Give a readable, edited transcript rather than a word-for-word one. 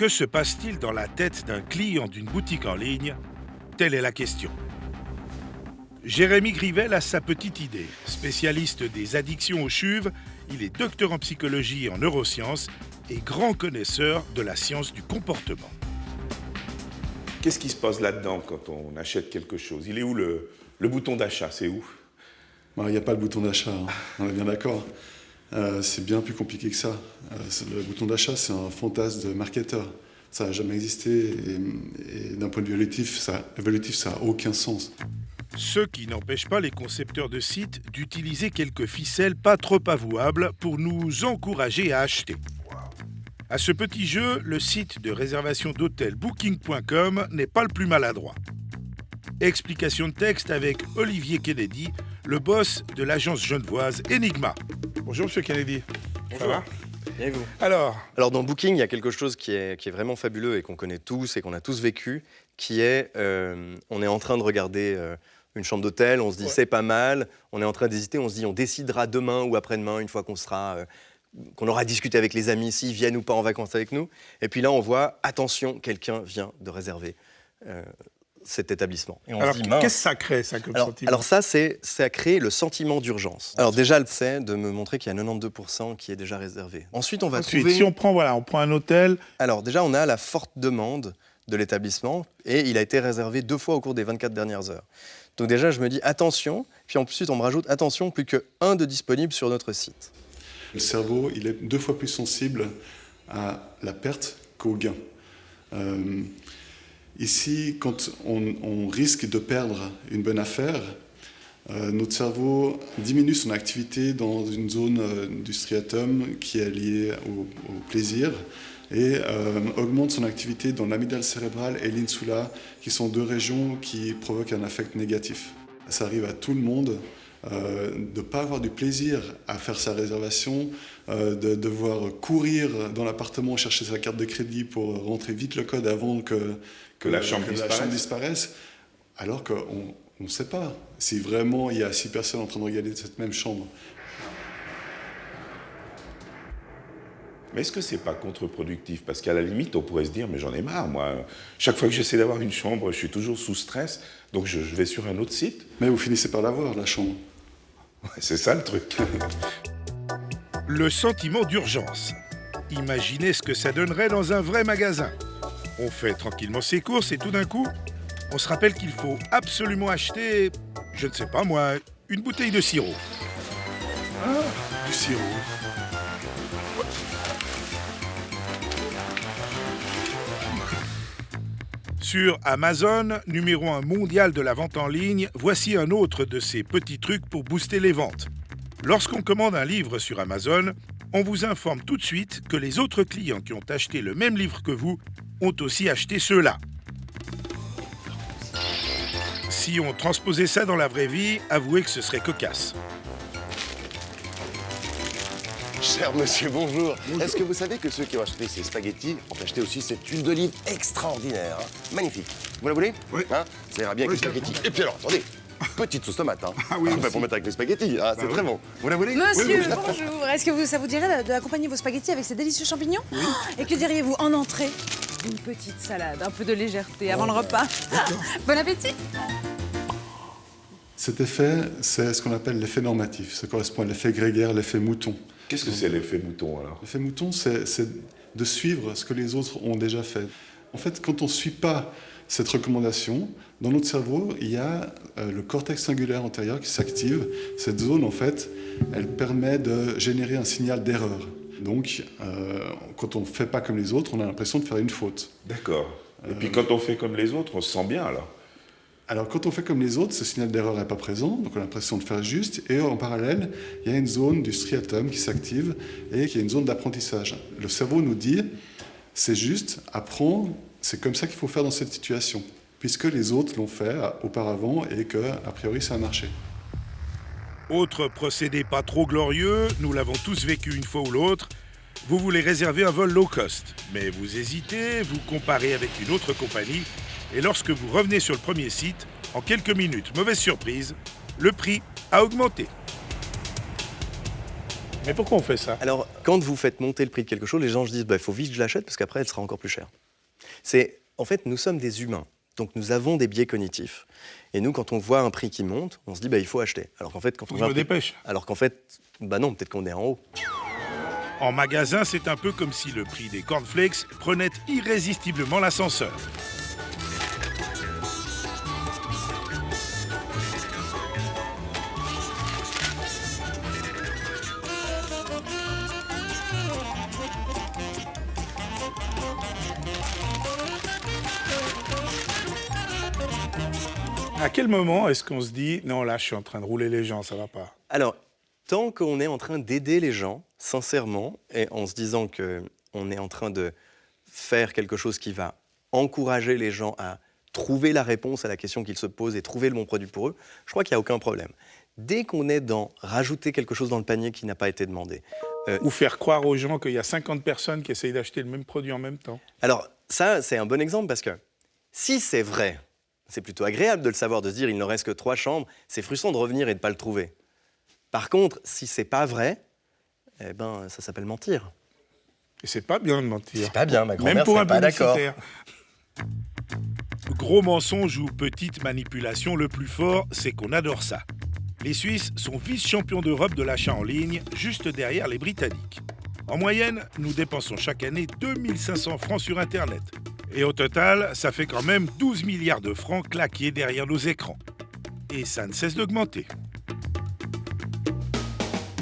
Que se passe-t-il dans la tête d'un client d'une boutique en ligne? Telle est la question. Jérémy Grivel a sa petite idée. Spécialiste des addictions aux chuves, il est docteur en psychologie et en neurosciences et grand connaisseur de la science du comportement. Qu'est-ce qui se passe là-dedans quand on achète quelque chose? Il est où le bouton d'achat? C'est où? Il n'y a pas le bouton d'achat, hein. On est bien d'accord. C'est bien plus compliqué que ça. Le bouton d'achat, c'est un fantasme de marketeur. Ça n'a jamais existé et d'un point de vue évolutif, ça n'a aucun sens. Ce qui n'empêche pas les concepteurs de sites d'utiliser quelques ficelles pas trop avouables pour nous encourager à acheter. À ce petit jeu, le site de réservation d'hôtel Booking.com n'est pas le plus maladroit. Explication de texte avec Olivier Kennedy, le boss de l'agence genevoise Enigma. Bonjour Monsieur Kennedy. Bonjour. Ça va? Bien et vous? Alors, dans Booking, il y a quelque chose qui est vraiment fabuleux et qu'on connaît tous et qu'on a tous vécu, qui est, on est en train de regarder une chambre d'hôtel, on se dit c'est pas mal, on est en train d'hésiter, on se dit on décidera demain ou après-demain, une fois qu'on aura discuté avec les amis, s'ils viennent ou pas en vacances avec nous. Et puis là, on voit, attention, quelqu'un vient de réserver cet établissement. Et on alors se dit, mince. qu'est-ce que ça crée, ça, comme sentiment? Alors ça, ça crée le sentiment d'urgence. Alors déjà, c'est de me montrer qu'il y a 92% qui est déjà réservé. Ensuite, on va trouver... Si on prend un hôtel... Alors déjà, on a la forte demande de l'établissement et il a été réservé 2 fois au cours des 24 dernières heures. Donc déjà, je me dis attention, puis ensuite, on me rajoute attention, plus qu'un de disponible sur notre site. Le cerveau, il est 2 fois plus sensible à la perte qu'au gain. Ici, quand on risque de perdre une bonne affaire, notre cerveau diminue son activité dans une zone du striatum qui est liée au plaisir et augmente son activité dans l'amygdale cérébrale et l'insula, qui sont 2 régions qui provoquent un affect négatif. Ça arrive à tout le monde de ne pas avoir du plaisir à faire sa réservation, de devoir courir dans l'appartement chercher sa carte de crédit pour rentrer vite le code avant que la chambre disparaisse, alors qu'on ne sait pas si vraiment il y a 6 personnes en train de regarder cette même chambre. Mais est-ce que c'est pas contre-productif? Parce qu'à la limite, on pourrait se dire, mais j'en ai marre, moi. Chaque fois que j'essaie d'avoir une chambre, je suis toujours sous stress, donc je vais sur un autre site. Mais vous finissez par l'avoir, la chambre. Ouais, c'est ça le truc. Le sentiment d'urgence. Imaginez ce que ça donnerait dans un vrai magasin. On fait tranquillement ses courses et tout d'un coup, on se rappelle qu'il faut absolument acheter, je ne sais pas moi, une bouteille de sirop. Ah, du sirop. Sur Amazon, numéro 1 mondial de la vente en ligne, voici un autre de ces petits trucs pour booster les ventes. Lorsqu'on commande un livre sur Amazon, on vous informe tout de suite que les autres clients qui ont acheté le même livre que vous ont aussi acheté ceux-là. Si on transposait ça dans la vraie vie, avouez que ce serait cocasse. Cher monsieur, bonjour. Est-ce que vous savez que ceux qui ont acheté ces spaghettis ont acheté aussi cette huile d'olive extraordinaire, hein? Magnifique. Vous la voulez? Oui. Hein? Ça ira bien avec les spaghettis. Et puis alors, attendez, petite sauce tomate, hein? Ah oui, Enfin, aussi. pour mettre avec les spaghettis, hein? C'est très bon. Vous la voulez? Monsieur, bonjour. Est-ce que ça vous dirait d'accompagner vos spaghettis avec ces délicieux champignons? Oui. Et que diriez-vous en entrée? Une petite salade, un peu de légèreté avant le repas. Bon appétit. Cet effet, c'est ce qu'on appelle l'effet normatif. Ça correspond à l'effet grégaire, l'effet mouton. Qu'est-ce que c'est l'effet mouton, alors? L'effet mouton, c'est de suivre ce que les autres ont déjà fait. En fait, quand on ne suit pas cette recommandation, dans notre cerveau, il y a le cortex singulaire antérieur qui s'active. Cette zone, en fait, elle permet de générer un signal d'erreur. Donc, quand on ne fait pas comme les autres, on a l'impression de faire une faute. D'accord. Et puis quand on fait comme les autres, on se sent bien, alors? Alors, quand on fait comme les autres, ce signal d'erreur n'est pas présent, donc on a l'impression de faire juste. Et en parallèle, il y a une zone du striatum qui s'active et qui est une zone d'apprentissage. Le cerveau nous dit, c'est juste, apprends, c'est comme ça qu'il faut faire dans cette situation, puisque les autres l'ont fait auparavant et que, a priori, ça a marché. Autre procédé pas trop glorieux, nous l'avons tous vécu une fois ou l'autre. Vous voulez réserver un vol low cost, mais vous hésitez, vous comparez avec une autre compagnie, et lorsque vous revenez sur le premier site, en quelques minutes, mauvaise surprise, le prix a augmenté. Mais pourquoi on fait ça? Alors, quand vous faites monter le prix de quelque chose, les gens se disent il faut vite que je l'achète parce qu'après, elle sera encore plus chère. En fait, nous sommes des humains, donc nous avons des biais cognitifs. Et nous, quand on voit un prix qui monte, on se dit il faut acheter. Alors qu'en fait, quand Faut on que voit je me un prix- dépêche. Alors qu'en fait, non, peut-être qu'on est en haut. En magasin, c'est un peu comme si le prix des cornflakes prenait irrésistiblement l'ascenseur. À quel moment est-ce qu'on se dit non, là, je suis en train de rouler les gens, ça va pas? Alors, tant qu'on est en train d'aider les gens, sincèrement, et en se disant qu'on est en train de faire quelque chose qui va encourager les gens à trouver la réponse à la question qu'ils se posent et trouver le bon produit pour eux, je crois qu'il n'y a aucun problème. Dès qu'on est dans rajouter quelque chose dans le panier qui n'a pas été demandé, Ou faire croire aux gens qu'il y a 50 personnes qui essayent d'acheter le même produit en même temps. alors ça, c'est un bon exemple parce que si c'est vrai, c'est plutôt agréable de le savoir, de se dire il ne reste que 3 chambres, c'est frustrant de revenir et de ne pas le trouver. Par contre, si c'est pas vrai, ça s'appelle mentir. Et c'est pas bien de mentir. C'est pas bien, ma grand-mère Même pour serait un pas d'accord. publicitaire. Gros mensonge ou petite manipulation, le plus fort, c'est qu'on adore ça. Les Suisses sont vice-champions d'Europe de l'achat en ligne, juste derrière les Britanniques. En moyenne, nous dépensons chaque année 2500 francs sur Internet. Et au total, ça fait quand même 12 milliards de francs claqués derrière nos écrans. Et ça ne cesse d'augmenter.